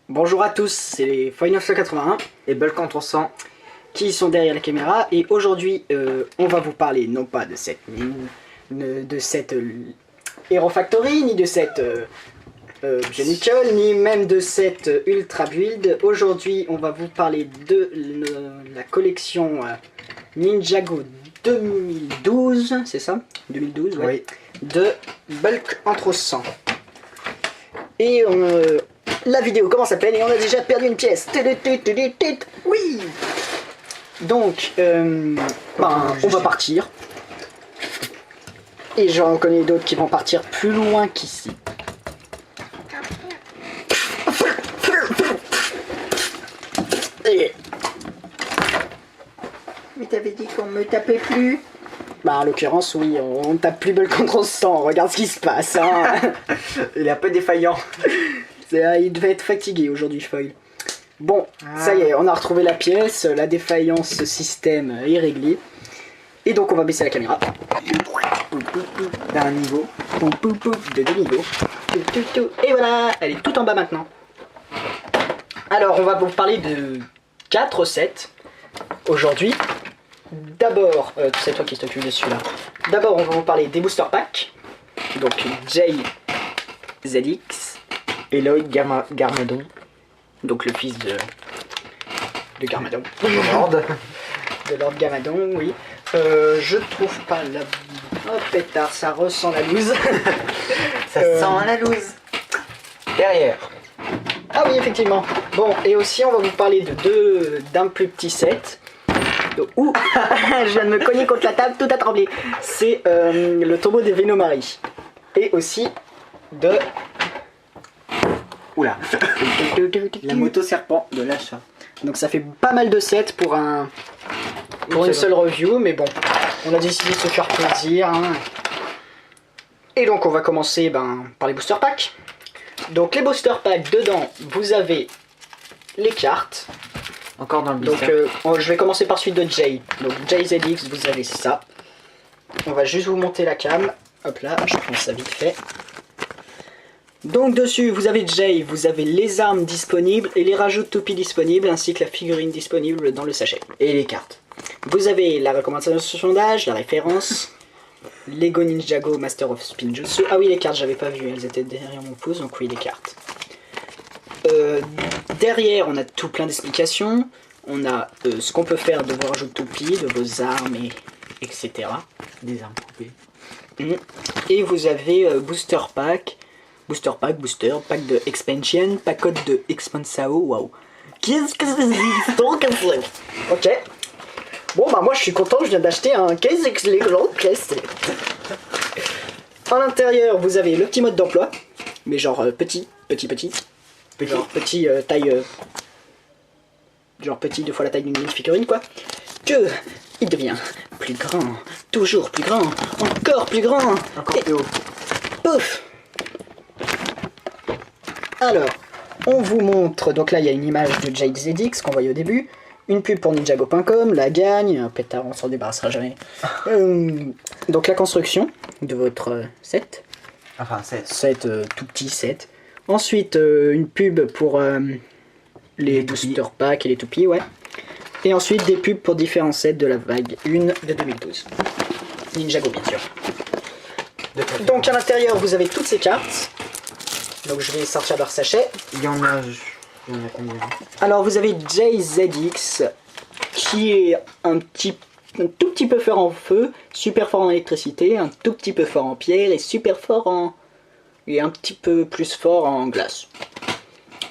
Bonjour à tous, c'est les Foy 981 et Balkan 300 qui sont derrière la caméra et aujourd'hui on va vous parler non pas de cette Hero Factory, ni de cette Nickel, ni même de cette Ultra Build. Aujourd'hui on va vous parler de la collection Ninjago 2012, c'est ça 2012, ouais. Oui. De Bulk entre 100. Et la vidéo commence à peine et on a déjà perdu une pièce. Oui. Donc, on va partir. Et j'en connais d'autres qui vont partir plus loin qu'ici. Mais t'avais dit qu'on me tapait plus. Bah en l'occurrence oui, on tape plus Bulk contre 100, regarde ce qui se passe hein. Il est un peu défaillant. Il devait être fatigué aujourd'hui Foil. Bon, ça y est, on a retrouvé la pièce, la défaillance système est réglée. Et donc on va baisser la caméra. D'un niveau. De 2 niveaux. Et voilà, elle est tout en bas maintenant. Alors on va vous parler de 4 recettes aujourd'hui. D'abord, c'est toi qui t'occupes de celui-là. D'abord on va vous parler des booster packs. Donc Jay ZX. Eloy Garmadon. Donc le fils de Garmadon. Lord. De Lord Garmadon, oui. Je trouve pas la... Oh pétard, ça ressent la loose. Ça sent la loose. Derrière. Ah oui, effectivement. Bon, et aussi on va vous parler d'un plus petit set. Ouh, je viens de me cogner contre la table, tout a tremblé. C'est le tombeau des Vénomari. Et aussi de... Oula. La moto serpent de l'achat. Donc ça fait pas mal de sets pour une seule review, mais bon, on a décidé de se faire plaisir. Hein. Et donc on va commencer par les booster packs. Donc les booster packs, dedans, vous avez les cartes. Encore dans le blister. Donc je vais commencer par celui de Jay. Donc Jay ZX, vous avez ça. On va juste vous monter la cam. Hop là, je prends ça vite fait. Donc dessus, vous avez Jay, vous avez les armes disponibles et les rajouts de toupie disponibles, ainsi que la figurine disponible dans le sachet. Et les cartes. Vous avez la recommandation d'âge, la référence, Lego Ninjago Master of Spinjutsu. Ah oui, les cartes, j'avais pas vu, elles étaient derrière mon pouce, donc oui, les cartes. Derrière, on a tout plein d'explications. On a ce qu'on peut faire de vos rajouts de toupie, de vos armes, etc. Des armes coupées. Et vous avez booster pack. Booster pack, pack de expansion, pack code de expansao, waouh. Qu'est-ce que c'est? Ok. Bon bah moi je suis content, je viens d'acheter un case excellent case. À l'intérieur vous avez le petit mode d'emploi, mais genre petit. Genre petit taille... genre petit 2 fois la taille d'une mini figurine quoi. Que il devient plus grand, toujours plus grand, encore plus grand. Encore plus haut. Pouf. Alors, on vous montre, donc là il y a une image de Jade ZX qu'on voyait au début, une pub pour Ninjago.com, la gagne, un pétard on s'en débarrassera jamais. Donc la construction de votre set. Enfin set. Set, tout petit set. Ensuite une pub pour les booster packs et les toupies, ouais. Et ensuite des pubs pour différents sets de la vague 1 de 2012. Ninjago bien sûr. Donc à l'intérieur vous avez toutes ces cartes. Donc je vais sortir leur sachet. Il y en a combien? Alors vous avez JZX qui est un tout petit peu fort en feu, super fort en électricité, un tout petit peu fort en pierre et super fort en... et un petit peu plus fort en glace.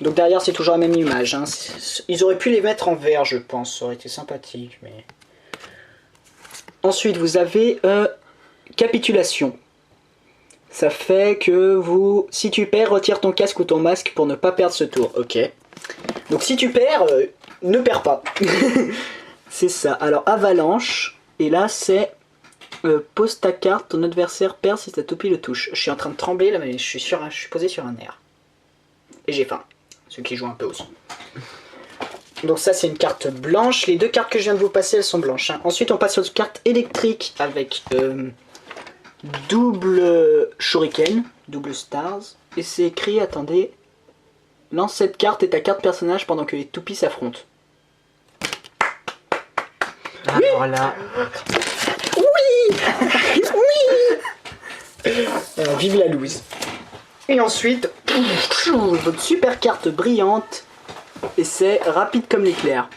Donc derrière c'est toujours la même image. Hein. Ils auraient pu les mettre en vert je pense, ça aurait été sympathique. Mais... Ensuite vous avez capitulation. Ça fait que si tu perds, retire ton casque ou ton masque pour ne pas perdre ce tour. Ok. Donc si tu perds, ne perds pas. C'est ça. Alors avalanche. Et là c'est pose ta carte, ton adversaire perd si ta toupie le touche. Je suis en train de trembler là, mais je suis posé sur un air. Et j'ai faim. Ce qui joue un peu aussi. Donc ça c'est une carte blanche. Les deux cartes que je viens de vous passer, elles sont blanches. Hein. Ensuite on passe sur une carte électrique avec... double shuriken, double stars, et c'est écrit, attendez, Lance cette carte et ta carte personnage pendant que les toupies s'affrontent. Alors là, Oui. Vive la loose. Et ensuite, votre super carte brillante. Et c'est rapide comme l'éclair.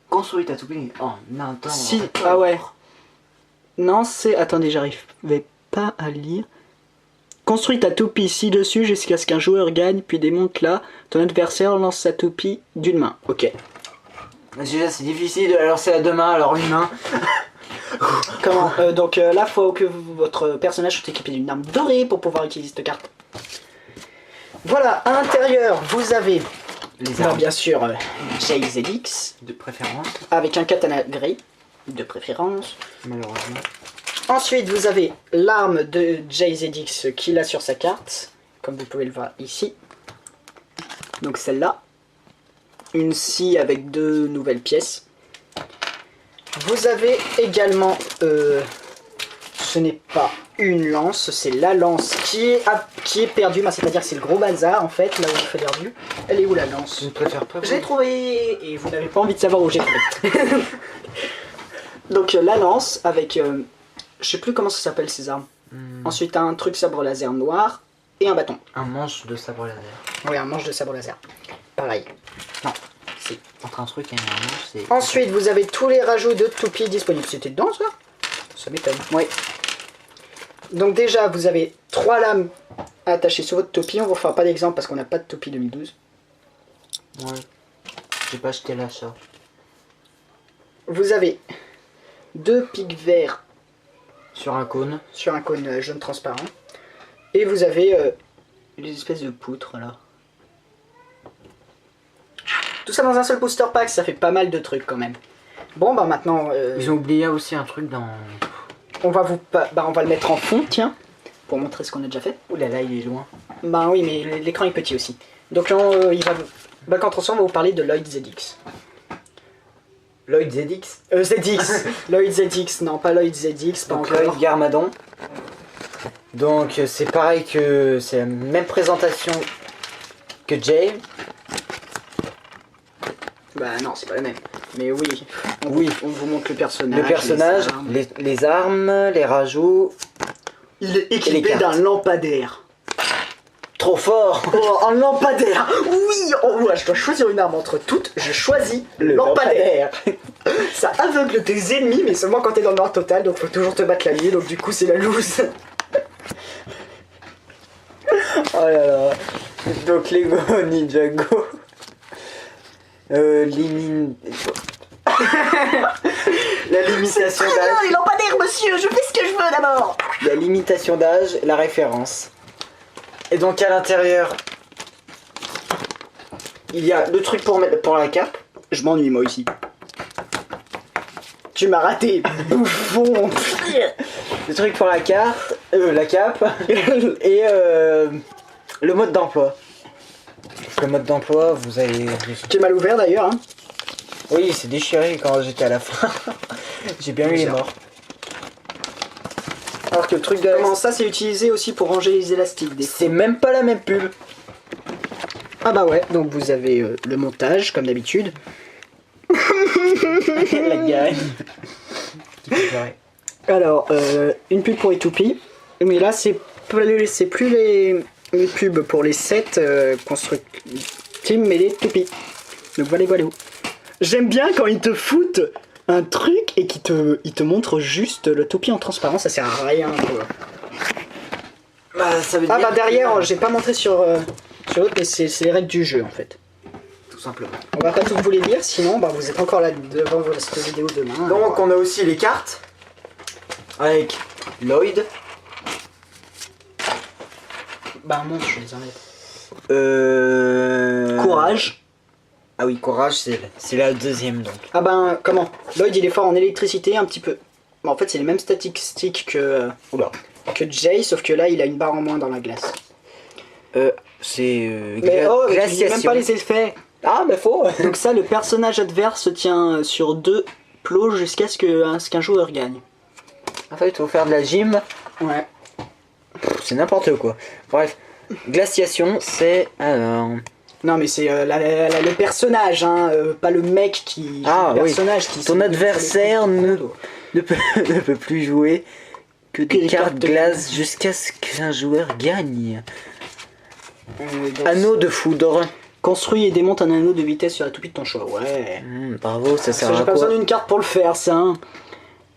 construis ta toupie. Oh, non, attends. Si, ah ouais. Non, c'est... Attendez, j'arrivais pas à lire. Construis ta toupie ci-dessus jusqu'à ce qu'un joueur gagne, puis démonte-la. Ton adversaire lance sa toupie d'une main. Ok. Déjà, c'est difficile de la lancer à deux mains, alors une main. Comment Donc là, faut que votre personnage soit équipé d'une arme dorée pour pouvoir utiliser cette carte. Voilà, à l'intérieur, vous avez... Les bah, armes, bien sûr, JZX, de préférence, avec un katana gris, de préférence. malheureusement. Ensuite, vous avez l'arme de JZX qu'il a sur sa carte, comme vous pouvez le voir ici. Donc celle-là. Une scie avec 2 nouvelles pièces. Vous avez également, ce n'est pas une lance, c'est la lance qui est perdue, c'est-à-dire que c'est le gros bazar en fait, là où il fait perdu. Elle est où la lance? Je ne préfère pas. Je l'ai trouvée et vous n'avez pas envie de savoir où j'ai trouvé. Donc la lance avec, je sais plus comment ça s'appelle ces armes. Ensuite un truc sabre laser noir et un bâton. Un manche de sabre laser. Oui, un manche de sabre laser. Pareil. Non, si. Entre un truc et un manche, c'est. Ensuite, vous avez tous les rajouts de toupies disponibles. C'était dedans ça? Ça m'étonne. Oui. Donc déjà, vous avez 3 lames attachées sur votre toupie. On vous fera pas d'exemple parce qu'on n'a pas de toupie 2012. Ouais. J'ai pas acheté l'achat. Vous avez 2 pics verts Sur un cône. sur un cône jaune transparent. Et vous avez les espèces de poutres là. Tout ça dans un seul booster pack, ça fait pas mal de trucs quand même. Bon bah maintenant, Ils ont oublié aussi un truc dans. on va le mettre en fond, tiens, pour montrer ce qu'on a déjà fait. Ouh là là, il est loin. Bah oui, mais l'écran est petit aussi. Donc quand on va vous parler de Lloyd ZX. Lloyd ZX. ZX. Lloyd ZX, non pas Lloyd ZX, pas Donc encore. Lloyd Garmadon. Donc c'est pareil que c'est la même présentation que Jay. Bah non, c'est pas le même. Mais oui, Oui. on vous montre le personnage. Le personnage, les armes, les rajouts. Il est les équipé cartes. d'un lampadaire. Trop fort. Oh, un lampadaire. Oui, oh, ouais, je dois choisir une arme entre toutes. Je choisis le lampadaire. Ça aveugle tes ennemis, mais seulement quand t'es dans le noir total, donc faut toujours te battre la nuit, donc du coup c'est la loose. Oh là là. Donc Lego Ninjago. La limitation d'âge. les lampadaires, monsieur, je fais ce que je veux d'abord. La limitation d'âge, la référence. Et donc à l'intérieur, il y a le truc pour mettre pour la cape. Je m'ennuie moi aussi. Tu m'as raté, bouffon. Le truc pour la carte, la cape et le mode d'emploi. Le mode d'emploi, vous avez. Qui est mal ouvert d'ailleurs. Hein. Oui, c'est déchiré quand j'étais à la fin. J'ai bien eu les morts. Alors que le truc de comment ça c'est utilisé aussi pour ranger les élastiques des C'est même pas la même pub. Ah bah ouais, donc vous avez le montage comme d'habitude. La gagne. Alors, une pub pour les toupies. Mais là, c'est plus les pubs pour les sets constructibles, mais les toupies. Donc voilà. J'aime bien quand ils te foutent un truc et qu'ils te montrent juste le toupie en transparent, ça sert à rien. Quoi. Bah, ça veut dire Ah bah derrière, j'ai pas montré sur l'autre, mais c'est les règles du jeu en fait. tout simplement. On va pas toutes vous les lire, sinon bah, vous êtes encore là devant cette vidéo demain. Donc on a aussi les cartes avec Lloyd. Bah montre, je les enlève. Courage. Courage. Ah oui, courage, c'est la deuxième donc. Ah ben comment Lloyd il est fort en électricité un petit peu. Bon, en fait c'est les mêmes statistiques que Jay, sauf que là il a une barre en moins dans la glace. C'est Mais oh, mais tu dis glaciation. même pas les effets. Ah mais faux. Donc ça, le personnage adverse tient sur 2 plots jusqu'à ce qu'un joueur gagne. En fait, il faut faire de la gym. Ouais. C'est n'importe quoi. Bref, Glaciation, c'est alors. Non mais c'est le personnage, hein, pas le mec qui... Ah le oui. personnage qui... Ton adversaire ne peut plus jouer que des cartes glace jusqu'à ce qu'un joueur gagne. Anneau de foudre. Construis et démonte un anneau de vitesse sur la toupie de ton choix, ouais. Bravo, ça sert à J'ai pas quoi? besoin d'une carte pour le faire, ça. Hein.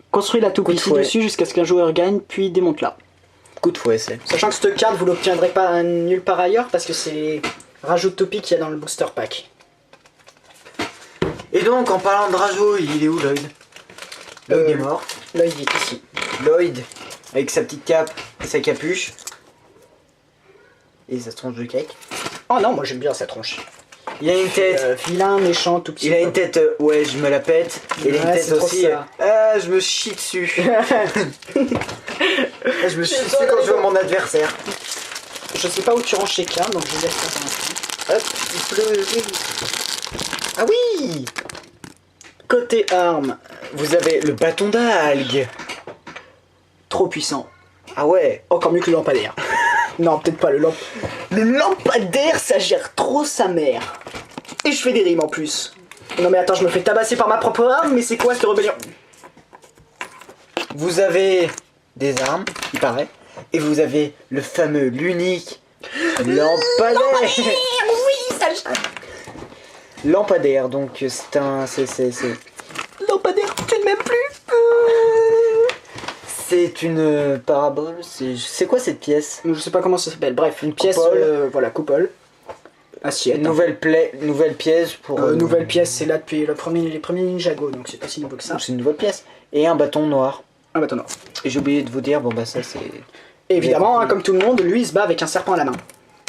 Construis la toupie Coup de fouet. ci-dessus jusqu'à ce qu'un joueur gagne, puis démonte-la. Coup de fouet, c'est. Sachant que cette carte, vous l'obtiendrez pas nulle part ailleurs, parce que c'est rajout de toupie qu'il y a dans le booster pack. Et donc, en parlant de Rajo, il est où Lloyd? Lloyd est mort. Là, il est ici. Lloyd, avec sa petite cape et sa capuche. Et sa tronche de cake. Oh non, moi j'aime bien sa tronche. Il a une tête. Vilain, méchant, tout petit. Il a une tête, ouais, je me la pète. Et il a une Ouais, tête c'est trop aussi. ça. Ah, je me chie dessus. Je me chie dessus quand je vois mon adversaire. Je sais pas où tu ranges chez Cam, donc je laisse ça pour l'instant. Hop, il pleut. Oui. Ah oui! Côté armes, Vous avez le bâton d'algue. trop puissant. Ah ouais. Encore mieux que le lampadaire. Non, peut-être pas le lampadaire, ça gère trop sa mère. Et je fais des rimes en plus. Non mais attends, je me fais tabasser par ma propre arme, mais c'est quoi cette rébellion? Vous avez des armes, il paraît. Et vous avez le fameux, l'unique lampadaire. Oui, ça Lampadaire, donc c'est un. Lampadaire, tu ne m'aimes plus. C'est une parabole. C'est quoi cette pièce? Je sais pas comment ça s'appelle. Bref, une pièce, Coupole. voilà, coupole. Assiette. Nouvelle pièce pour. Nouvelle pièce, c'est là depuis les premiers Ninjago, donc c'est pas si nouveau que ça. C'est une nouvelle pièce. Et un bâton noir. Un bâton noir. Et j'ai oublié de vous dire, bon bah ça c'est. Et évidemment, compris. hein, comme tout le monde, lui il se bat avec un serpent à la main.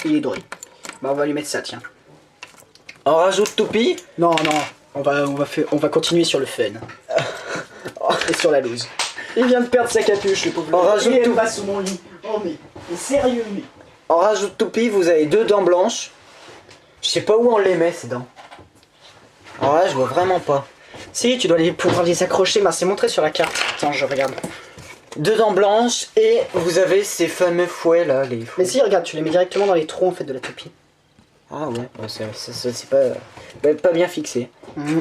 Il est doré. Bah on va lui mettre ça, tiens. On rajoute toupie. Non, on va continuer sur le fun. Et sur la loose. Il vient de perdre sa capuche, le pauvre. On rajoute Il est tout. pas sous mon lit. Oh mais sérieux, mais. On rajoute toupie, vous avez 2 dents blanches. Je sais pas où on les met ces dents. Alors là, je vois vraiment pas. Si, tu dois pouvoir les accrocher, c'est montré sur la carte. Attends, je regarde. 2 dents blanches et vous avez ces fameux fouets là, les fouets. Mais si, regarde, tu les mets directement dans les trous en fait de la toupie. Ah ouais, c'est pas bien fixé. Mhm.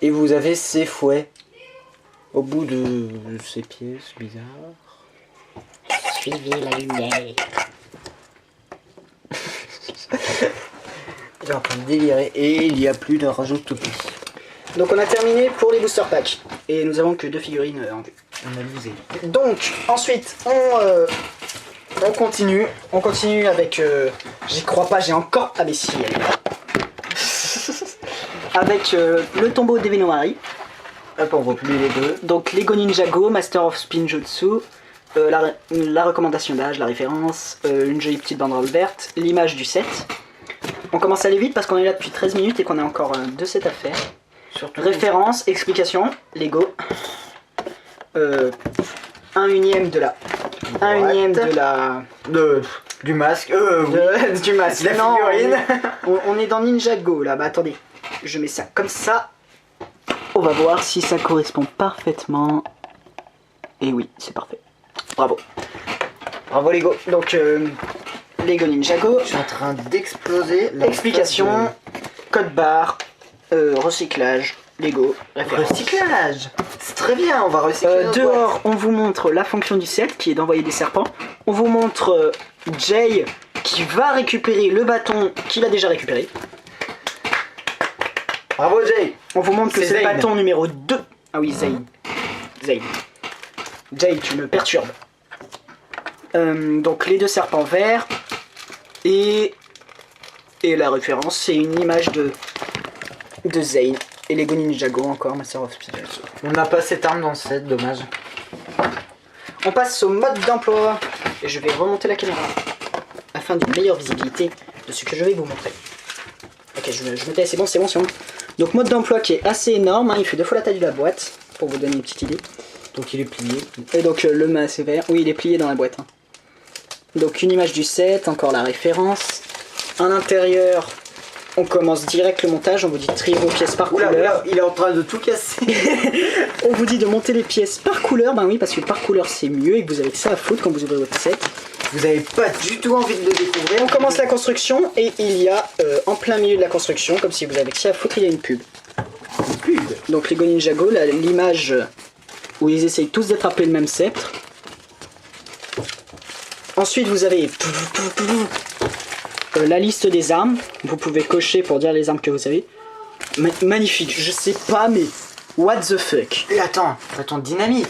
Et vous avez ces fouets au bout de ces pièces bizarres. Suivez la lumière. Il est en train de délirer et il y a plus de rajout de toupie. Donc on a terminé pour les booster packs. Et nous avons que 2 figurines en vue. On a bousé. Donc, ensuite, on continue. On continue avec... J'y crois pas, j'ai encore... Ah mais si, elle est là. Avec le tombeau d'Evenowari. Hop, on replie les deux. Donc Lego Ninjago, Master of Spinjutzu. La recommandation d'âge, la référence, une jolie petite banderole verte, l'image du set. On commence à aller vite parce qu'on est là depuis 13 minutes et qu'on a encore 2 sets à faire. Surtout Référence, explication, Lego. 1/1 de la... 1/1 de la... du masque. Oui. du masque. La Non, figurine. on est dans Ninjago là, bah attendez. Je mets ça comme ça. On va voir si ça correspond parfaitement. Et oui, c'est parfait. Bravo. Bravo Lego. Donc, Lego Ninjago. Je suis en train d'exploser. Explication, code barre, recyclage, Lego, référence. Recyclage. C'est très bien, on va recycler. notre boîte. Dehors, on vous montre la fonction du set qui est d'envoyer des serpents. On vous montre Jay qui va récupérer le bâton qu'il a déjà récupéré. Bravo Jay. On vous montre que C'est c'est le Zayn. bâton numéro 2. Ah oui, Zayn. Zayn. Jay, tu me perturbes. Donc les 2 serpents verts. Et la référence, c'est une image de Zayn. Et Lego Ninjago encore, Master of Spinjutzu. On n'a pas cette arme dans le set, dommage. On passe au mode d'emploi. Et je vais remonter la caméra afin d'une meilleure visibilité de ce que je vais vous montrer. Ok, je me tais, c'est bon. Donc mode d'emploi qui est assez énorme, hein, il fait 2 fois la taille de la boîte, pour vous donner une petite idée. Donc il est plié. Et donc le mât c'est vert, oui il est plié dans la boîte. Hein. Donc une image du set, encore la référence. À l'intérieur, on commence direct le montage, on vous dit de trier vos pièces par Oula, couleur. il est en train de tout casser. On vous dit de monter les pièces par couleur, ben oui parce que par couleur c'est mieux et que vous avez que ça à foutre quand vous ouvrez votre set. vous avez pas du tout envie de le découvrir. On commence la construction et il y a en plein milieu de la construction, comme si vous avez que à foutre, il y a une pub. Donc Lego Ninjago, l'image où ils essayent tous d'attraper le même sceptre. Ensuite vous avez la liste des armes. Vous pouvez cocher pour dire les armes que vous avez. Magnifique, je sais pas mais what the fuck. Et attends, dynamite.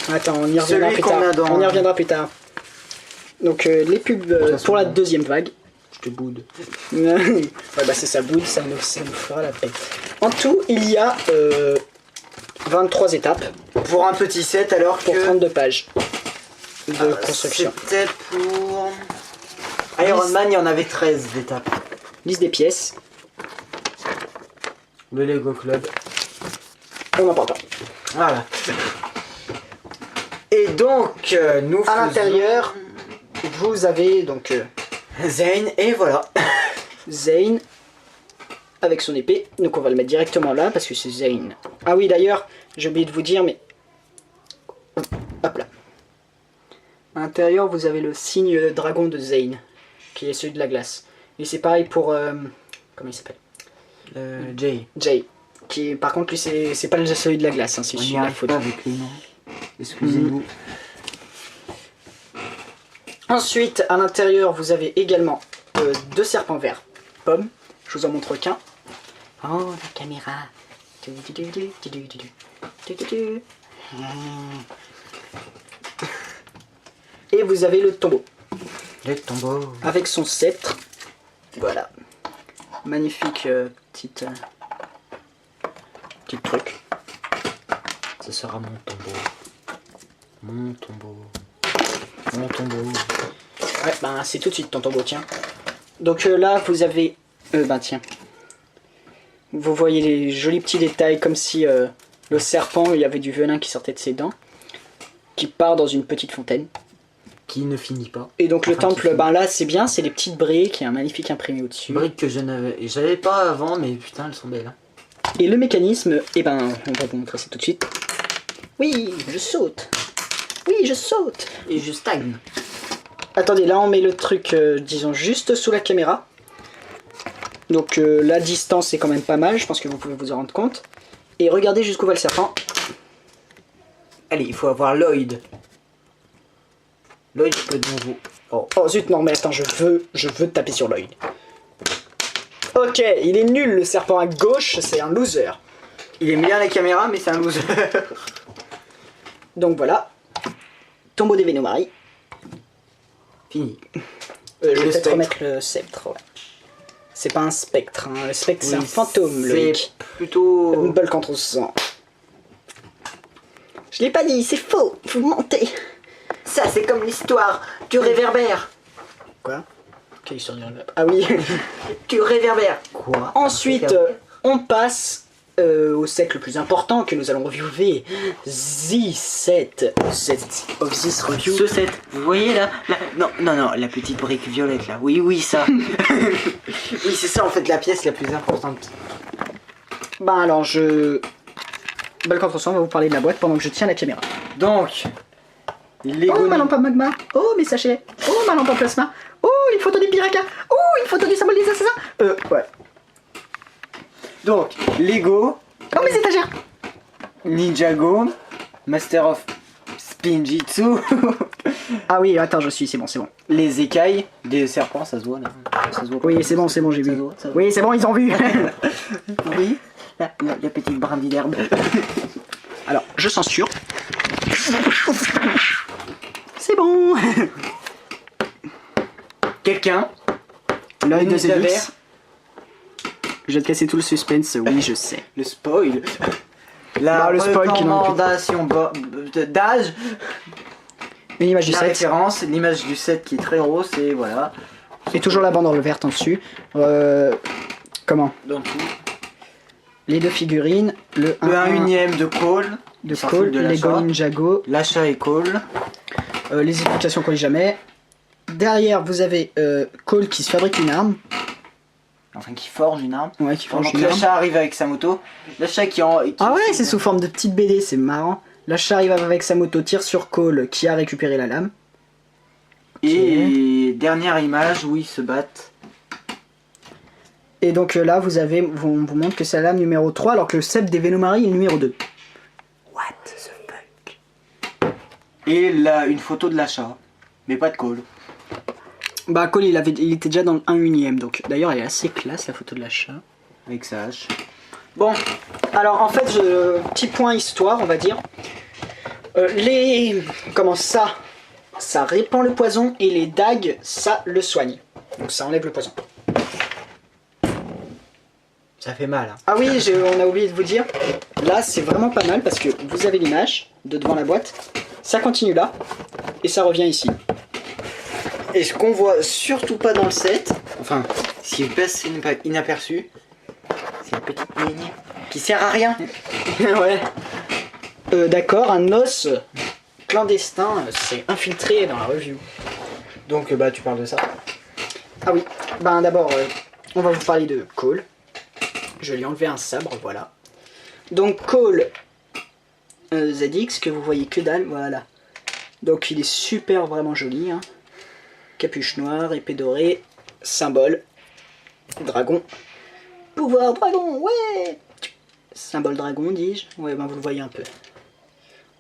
Attends, on y reviendra plus tard. On y reviendra plus tard. Donc les pubs pour la deuxième vague. Je te boude. Ouais bah c'est ça boude, ça nous fera la paix. En tout, il y a 23 étapes. Pour un petit set alors pour que... 32 pages de construction. C'était pour... Iron Man, il y en avait 13 d'étapes. Liste des pièces. Le Lego Club. On n'en parle pas. Voilà. Et donc, nous à l'intérieur, vous avez donc Zane, et voilà. Zane avec son épée. Donc on va le mettre directement là parce que c'est Zane. Ah oui d'ailleurs, j'ai oublié de vous dire, mais... Hop là. À l'intérieur, vous avez le signe dragon de Zane, qui est celui de la glace. Et c'est pareil pour... comment il s'appelle? Jay. Jay. Qui, par contre, lui, c'est pas celui de la glace, hein, c'est celui de la faute. Avec les noms. Excusez-nous. Ensuite, à l'intérieur, vous avez également deux serpents verts. Pomme. Je vous en montre qu'un. Oh, la caméra. Et vous avez le tombeau. Le tombeau. Avec son sceptre. Voilà. Magnifique petit truc. Ce sera mon tombeau. Mon tombeau. Mon tombeau. Ouais, ben c'est tout de suite ton tombeau, tiens. Donc là, vous avez... ben tiens. Vous voyez les jolis petits détails, comme si le serpent, il y avait du venin qui sortait de ses dents. Qui part dans une petite fontaine. Qui ne finit pas. Et donc le temple, ben là, c'est bien, c'est les petites briques, il y a un magnifique imprimé au-dessus. Briques que j'avais pas avant, mais putain, elles sont belles. Hein. Et le mécanisme, eh ben, on va vous montrer ça tout de suite. Oui, je saute. Oui, je saute. Et je stagne. Attendez, là on met le truc, disons, juste sous la caméra. Donc la distance est quand même pas mal, je pense que vous pouvez vous en rendre compte. Et regardez jusqu'où va le serpent. Allez, il faut avoir Lloyd. Lloyd peut de nouveau. Oh zut, non mais attends, je veux taper sur Lloyd. Ok, il est nul le serpent à gauche, c'est un loser. Il aime bien la caméra, mais c'est un loser. Donc voilà. Tombeau des Vénomari. Fini. Je vais peut-être remettre le sceptre. Ouais. C'est pas un spectre, hein. Le spectre c'est un fantôme, Loïc. C'est plutôt... Une balle contre le sang. Je l'ai pas dit, c'est faux, vous mentez. Ça c'est comme l'histoire du réverbère. Quoi? Quelle histoire du réverbère? Ah oui. Du réverbère. Quoi? Ensuite, on passe au set le plus important que nous allons reviewer. The set. Set of this review. Ce set, vous voyez là, non, la petite brique violette là. Oui, ça. Oui, c'est ça en fait la pièce la plus importante. Ben alors, balle contre sang, on va vous parler de la boîte pendant que je tiens la caméra. Donc, oh, ma lampe à magma. Oh, mes sachets. Oh, ma lampe à plasma. Oh, une photo des pirakas. Oh, une photo du symbole des assassins. Ouais. Donc, Lego. Oh, mes étagères. Ninjago. Master of Spinjitzu. Ah oui, attends, c'est bon. Les écailles des serpents, ça se voit là. Ça se voit oui, c'est bon, j'ai vu. Ça se voit. Oui, c'est bon, ils ont vu. Oui, la petite brindille d'herbe. Alors, je censure. C'est bon. Quelqu'un. L'œil de Zélix. Je vais te casser tout le suspense, oui, je sais. Le spoil. La le spoil qui recommandation d'âge. Une image du la set. référence, l'image du set qui est très rose, et voilà. Et toujours la bande verte en dessus. Comment? Dans tout. Les deux figurines, le 1/1 de Cole. De Cole, Lego Ninjago. L'achat et Cole. Les explications qu'on lit jamais. Derrière, vous avez Cole qui se fabrique une arme. Enfin, qui forge une arme. Ouais, qui forge Pendant une que arme. l'achat arrive avec sa moto. L'achat qui Ah ouais, c'est sous forme de petite BD, c'est marrant. L'achat arrive avec sa moto, tire sur Cole qui a récupéré la lame. Et dernière image où ils se battent. Et donc là, vous vous montre que c'est la lame numéro 3, alors que le cep des Vénomari est le numéro 2. What the fuck? Et là, une photo de l'achat. Mais pas de Cole. Bah, Cole, il était déjà dans le 1/1ème, donc d'ailleurs, elle est assez classe, la photo de l'achat. Avec sa hache. Bon, alors en fait, petit point histoire, on va dire. Comment ça répand le poison, et les dagues, ça le soigne. Donc ça enlève le poison. Ça fait mal. Hein. Ah oui, on a oublié de vous dire. Là, c'est vraiment pas mal parce que vous avez l'image de devant la boîte. Ça continue là, et ça revient ici. Et ce qu'on voit surtout pas dans le set, enfin, ce qui passe inaperçu, c'est la petite ligne qui sert à rien. Ouais. D'accord, un os clandestin s'est infiltré dans la review. Donc, bah, tu parles de ça. Ah oui, ben d'abord, on va vous parler de Cole. Je lui ai enlevé un sabre, voilà. Donc Cole ZX, que vous voyez que dalle, voilà. Donc il est super vraiment joli. Hein. Capuche noire, épée dorée, symbole, dragon. Pouvoir dragon, ouais. Symbole dragon, dis-je. Ouais, ben vous le voyez un peu.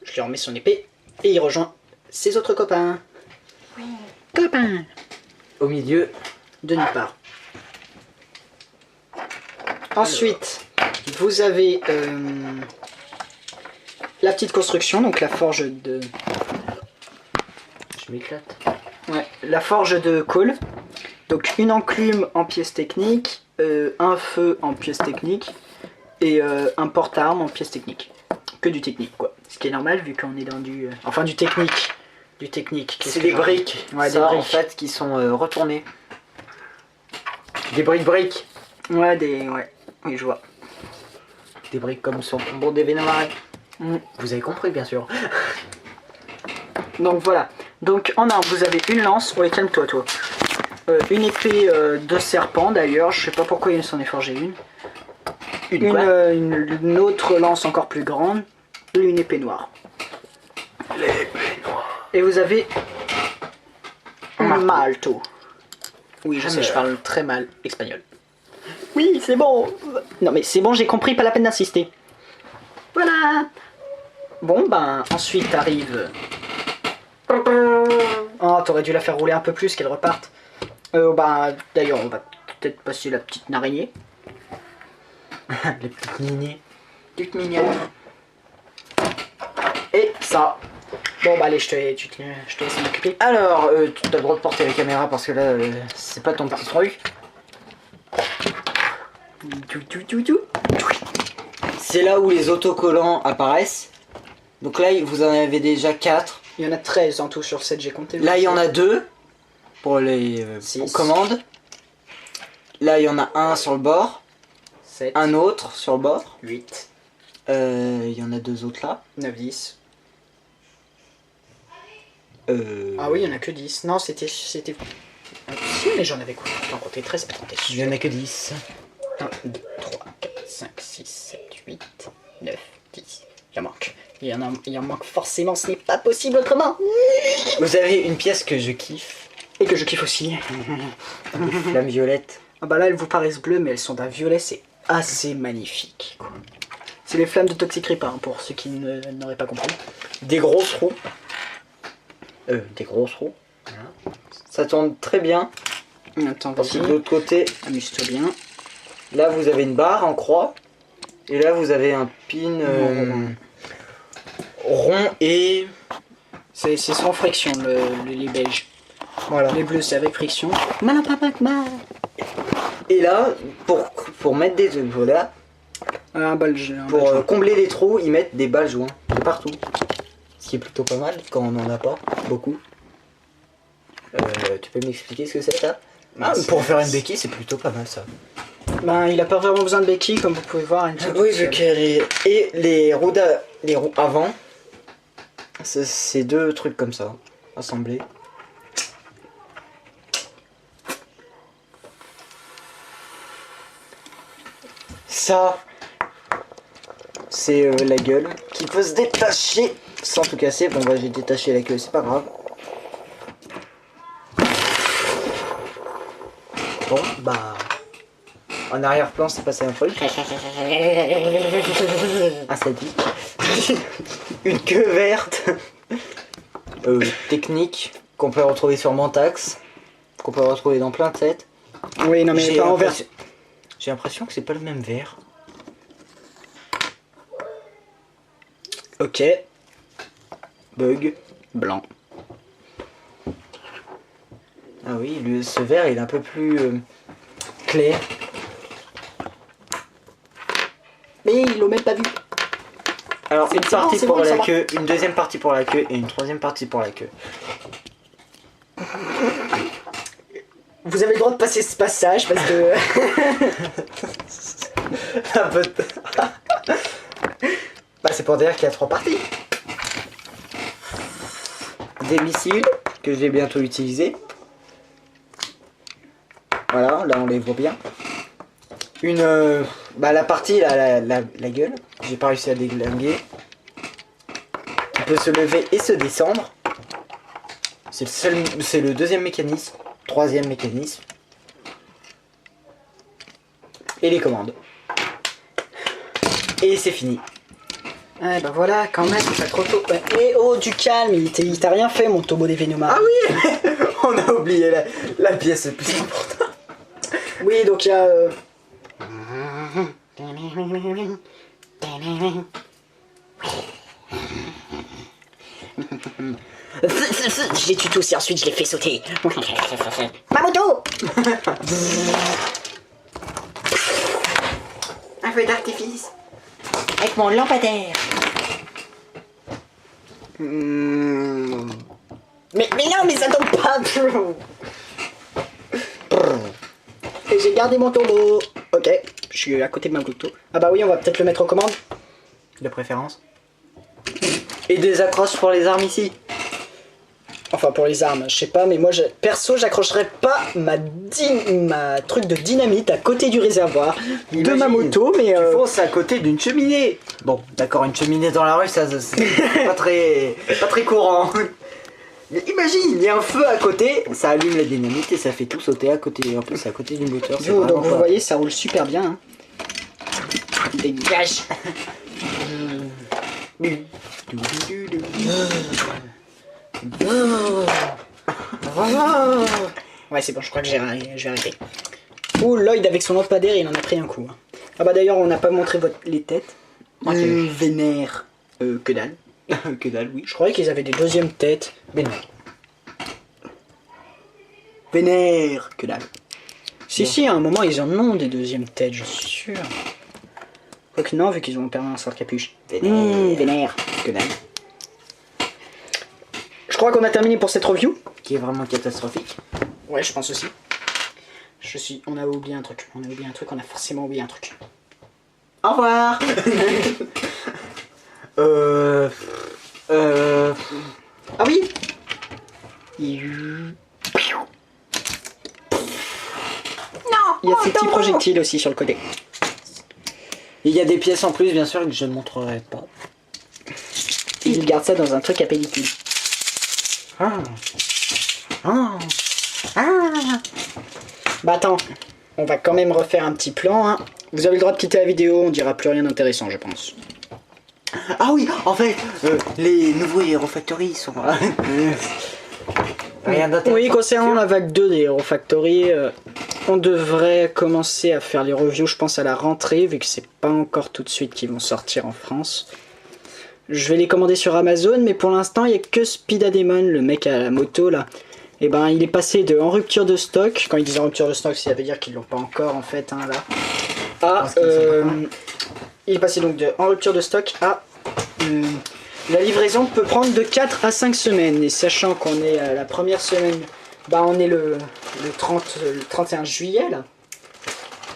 Je lui remets son épée et il rejoint ses autres copains. Oui. Copains. Au milieu, De nulle part. Ensuite, vous avez la petite construction, donc la forge de... je m'éclate. Ouais, la forge de Cole. Donc une enclume en pièces techniques, un feu en pièces techniques et un porte-armes en pièces techniques. Que du technique quoi. Ce qui est normal vu qu'on est dans du... enfin du technique. Du technique. C'est des briques. Ouais, ça, des briques. en fait, qui sont retournées. Des briques. Ouais, ouais, oui je vois. Des briques comme sur le bon des Vénomari. Mm. Vous avez compris, bien sûr. Donc voilà. Donc en arme, vous avez une lance. Ouais, calme-toi, toi. Une épée de serpent d'ailleurs. Je sais pas pourquoi il s'en est forgé une. Une autre lance encore plus grande. Et une épée noire. L'épée noire. Et vous avez un malto. Oui, je sais, je Hammer. parle très mal espagnol. Oui, c'est bon. Non mais c'est bon, j'ai compris, pas la peine d'insister. Voilà. Bon, ben, ensuite arrive... Oh, t'aurais dû la faire rouler un peu plus, qu'elle reparte. Ben, d'ailleurs, on va peut-être passer la petite araignée. Les petites lignées. Toute mignonne. Et ça. Bon, bah allez, je te laisse m'en occuper. Alors, tu as le droit de porter la caméra parce que là, c'est pas ton petit truc. C'est là où les autocollants apparaissent. Donc là, vous en avez déjà 4. Il y en a 13 en tout sur 7, j'ai compté. Là, il y en a 2 pour les Six. commandes. Là, il y en a un sur le bord. 7, Un autre sur le bord. 8, Il y en a 2 autres là. 9, 10. Ah oui, il y en a que 10. Non, c'était... Si, mais j'en avais quoi? J'en comptais 13. Attendez, Il y en a que 10. 1, 2, 3, 4, 5, 6, 7, 8, 9, 10. Il en manque. Il en manque forcément, ce n'est pas possible autrement. Vous avez une pièce que je kiffe. Et que je kiffe aussi. La violette. Ah bah là, elles vous paraissent bleues, mais elles sont d'un violet, c'est assez magnifique. Quoi. C'est les flammes de Toxic Reaper, hein, pour ceux qui n'auraient pas compris. Des grosses roues. Des grosses roues. Voilà. Ça tourne très bien. Attends, Parce que vas-y. de l'autre côté, Amuse-toi bien. là vous avez une barre en croix. Et là vous avez un pin rond et... C'est sans friction, les beiges. Voilà. Les bleus, c'est avec friction. Et là, pour mettre des... Voilà. Un bal, Pour combler les trous, ils mettent des balles joints de partout. Ce qui est plutôt pas mal quand on n'en a pas beaucoup. Tu peux m'expliquer ce que c'est ça? Pour faire une béquille, c'est plutôt pas mal ça. Ben, il a pas vraiment besoin de béquilles, comme vous pouvez voir. Oui, vu qu'elle est... Et les roues avant, c'est 2 trucs comme ça, assemblés. Ça, c'est la gueule qui peut se détacher sans tout casser. Bon, bah j'ai détaché la queue, c'est pas grave. Bon, bah... En arrière-plan, c'est passé un truc. Ah, ça dit. Une queue verte. Technique qu'on peut retrouver sur Mantax. Qu'on peut retrouver dans plein de sets. Oui, non, mais J'ai pas en vert. J'ai l'impression que c'est pas le même vert. Ok. Bug. Blanc. Ah oui, ce vert il est un peu plus clair. Mais ils l'ont même pas vu. Alors une partie c'est pour bon, ça la va. queue, une deuxième partie pour la queue et une troisième partie pour la queue. Vous avez le droit de passer ce passage parce que... Un peu de- Bah c'est pour dire qu'il y a 3 parties. Des missiles que je vais bientôt utiliser. Voilà, là on les voit bien. Une bah la partie là, la gueule, j'ai pas réussi à déglinguer. Qui peut se lever et se descendre. C'est le deuxième mécanisme, troisième mécanisme. Et les commandes. Et c'est fini. Ouais, bah voilà, quand même, c'est pas trop tôt. Ouais. Et oh, du calme, il t'a rien fait, mon Tobo des Venoma. Ah oui. On a oublié la pièce la plus importante. Oui, donc il y a... Je l'ai tué tous et ensuite je l'ai fait sauter. Ma moto. Un feu d'artifice. Avec mon lampadaire. Mais non, mais ça tombe pas. Et j'ai gardé mon tombeau. Ok, je suis à côté de ma moto. Ah bah oui, on va peut-être le mettre aux commandes. De préférence. Et des accroches pour les armes ici. Enfin pour les armes, je sais pas, mais moi perso j'accrocherais pas ma truc de dynamite à côté du réservoir de Imagine, ma moto, mais tu fonces à côté d'une cheminée. Bon, d'accord, une cheminée dans la rue, ça c'est pas très courant. Mais imagine, il y a un feu à côté, ça allume la dynamite et ça fait tout sauter à côté. En plus, c'est à côté d'une moteur. c'est donc vraiment vous pas- voyez ça roule super bien. Hein. Dégage. Ouais c'est bon, je crois que je vais arrêter. Ouh, Lloyd avec son lampadaire il en a pris un coup. Hein. Ah bah d'ailleurs on n'a pas montré les têtes. Vénère. Que dalle. Que dalle, oui. Je croyais qu'ils avaient des deuxièmes têtes. Vénère. Vénère. Que dalle. Si Bon. si, à un moment ils en ont des deuxièmes têtes, je suis sûr. Quoique non, vu qu'ils ont perdu un sort de capuche. Vénère. Que dalle. Je crois qu'on a terminé pour cette review. Qui est vraiment catastrophique. Ouais, je pense aussi. On a oublié un truc. On a forcément oublié un truc. Au revoir. Ah oui. Il y a ces petits projectiles aussi sur le côté. Il y a des pièces en plus, bien sûr, que je ne montrerai pas. Ils gardent ça dans un truc à pellicule. Ah. Ah. Ah. Bah attends, on va quand même refaire un petit plan. Hein. Vous avez le droit de quitter la vidéo, on dira plus rien d'intéressant, je pense. Ah oui, en fait, les nouveaux Hero Factory sont... Rien d'intéressant. Oui, concernant la vague 2 des Hero Factory, on devrait commencer à faire les reviews, je pense, à la rentrée, vu que c'est pas encore tout de suite qu'ils vont sortir en France. Je vais les commander sur Amazon, mais pour l'instant, il n'y a que Speedademon, le mec à la moto, là. Et ben, il est passé de en rupture de stock. Quand ils disent en rupture de stock, ça veut dire qu'ils l'ont pas encore, en fait, hein, là. À, il est passé donc de en rupture de stock à... la livraison peut prendre de 4 à 5 semaines. Et sachant qu'on est à la première semaine, bah on est le 31 juillet, là.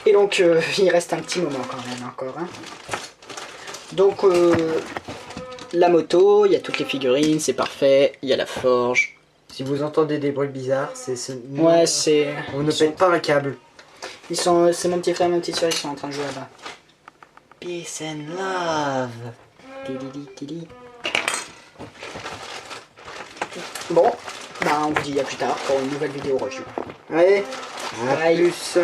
Et donc, il reste un petit moment quand même, encore, hein. Donc, la moto, il y a toutes les figurines, c'est parfait. Il y a la forge. Si vous entendez des bruits bizarres, c'est... Ouais, c'est... On ne pète pas un câble. C'est mon petit frère et ma petite soeur, ils sont en train de jouer là-bas. Peace and love. Tididi, tididi. Bon, bah on vous dit à plus tard pour une nouvelle vidéo review. Allez, À Bye. plus.